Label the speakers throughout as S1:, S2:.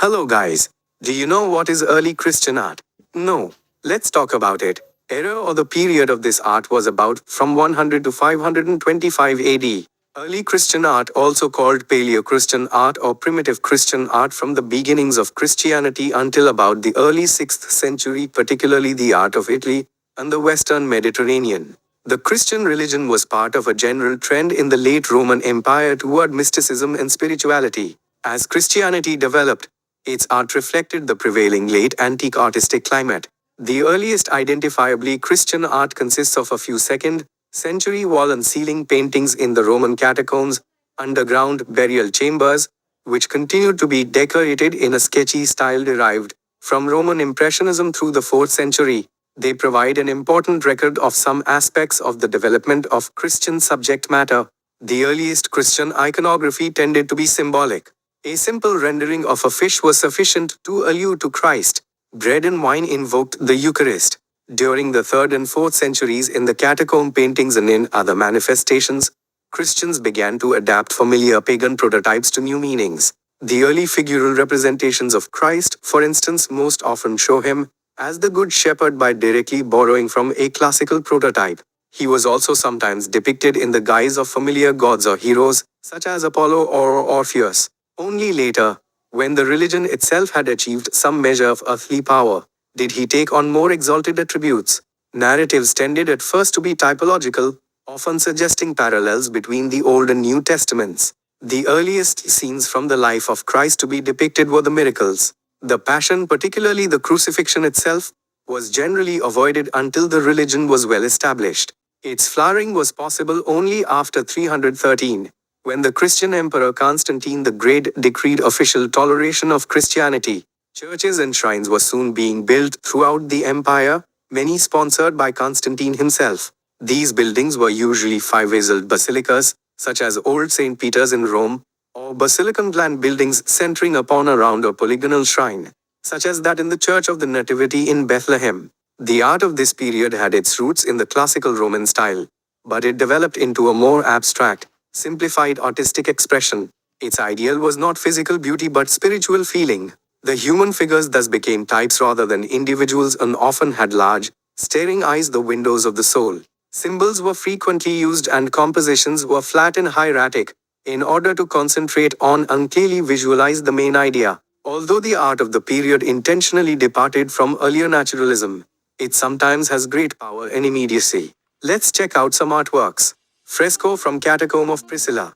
S1: Hello guys. Do you know what is early Christian art? No. Let's talk about it. Era or the period of this art was about from 100 to 525 AD. Early Christian art, also called Paleo-Christian art or primitive Christian art, from the beginnings of Christianity until about the early 6th century, particularly the art of Italy and the Western Mediterranean. The Christian religion was part of a general trend in the late Roman Empire toward mysticism and spirituality. As Christianity developed, its art reflected the prevailing late antique artistic climate. The earliest identifiably Christian art consists of a few second-century wall and ceiling paintings in the Roman catacombs, underground burial chambers, which continued to be decorated in a sketchy style derived from Roman Impressionism through the 4th century. They provide an important record of some aspects of the development of Christian subject matter. The earliest Christian iconography tended to be symbolic. A simple rendering of a fish was sufficient to allude to Christ. Bread and wine invoked the Eucharist. During the 3rd and 4th centuries, in the catacomb paintings and in other manifestations, Christians began to adapt familiar pagan prototypes to new meanings. The early figural representations of Christ, for instance, most often show him as the Good Shepherd by directly borrowing from a classical prototype. He was also sometimes depicted in the guise of familiar gods or heroes, such as Apollo or Orpheus. Only later, when the religion itself had achieved some measure of earthly power, did he take on more exalted attributes. Narratives tended at first to be typological, often suggesting parallels between the Old and New Testaments. The earliest scenes from the life of Christ to be depicted were the miracles. The Passion, particularly the crucifixion itself, was generally avoided until the religion was well established. Its flowering was possible only after 313. When the Christian Emperor Constantine the Great decreed official toleration of Christianity, churches and shrines were soon being built throughout the empire, many sponsored by Constantine himself. These buildings were usually five-vasaled basilicas, such as Old St. Peter's in Rome, or basilican-planned buildings centering upon a round or polygonal shrine, such as that in the Church of the Nativity in Bethlehem. The art of this period had its roots in the classical Roman style, but it developed into a more abstract, simplified artistic expression. Its ideal was not physical beauty but spiritual feeling. The human figures thus became types rather than individuals and often had large, staring eyes, the windows of the soul. Symbols were frequently used and compositions were flat and hieratic, in order to concentrate on and clearly visualize the main idea. Although the art of the period intentionally departed from earlier naturalism, it sometimes has great power and immediacy. Let's check out some artworks. Fresco from Catacomb of Priscilla.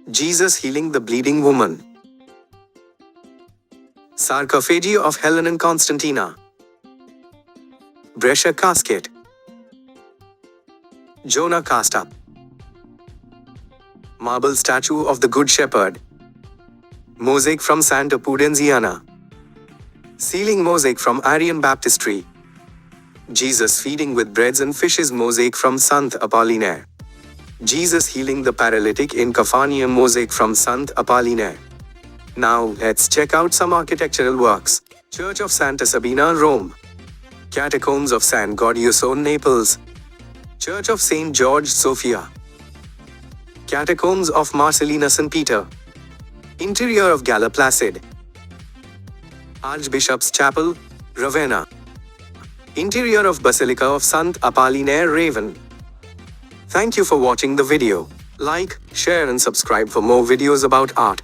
S1: Jesus healing the bleeding woman. Sarcophagi of Helen and Constantina. Brescia casket. Jonah cast up. Marble statue of the Good Shepherd. Mosaic from Santa Pudenziana. Ceiling mosaic from Arian Baptistry. Jesus feeding with breads and fishes mosaic from Sant Apollinaire. Jesus healing the paralytic in Capharnaum mosaic from Sant Apollinaire. Now let's check out some architectural works. Church of Santa Sabina, Rome. Catacombs of San Gorgioso, Naples. Church of St. George, Sofia. Catacombs of Marcelina, St. Peter. Interior of Galla Placid. Archbishop's Chapel, Ravenna. Interior of Basilica of Sant Apollinaire, Raven. Thank you for watching the video. Like, share and subscribe for more videos about art.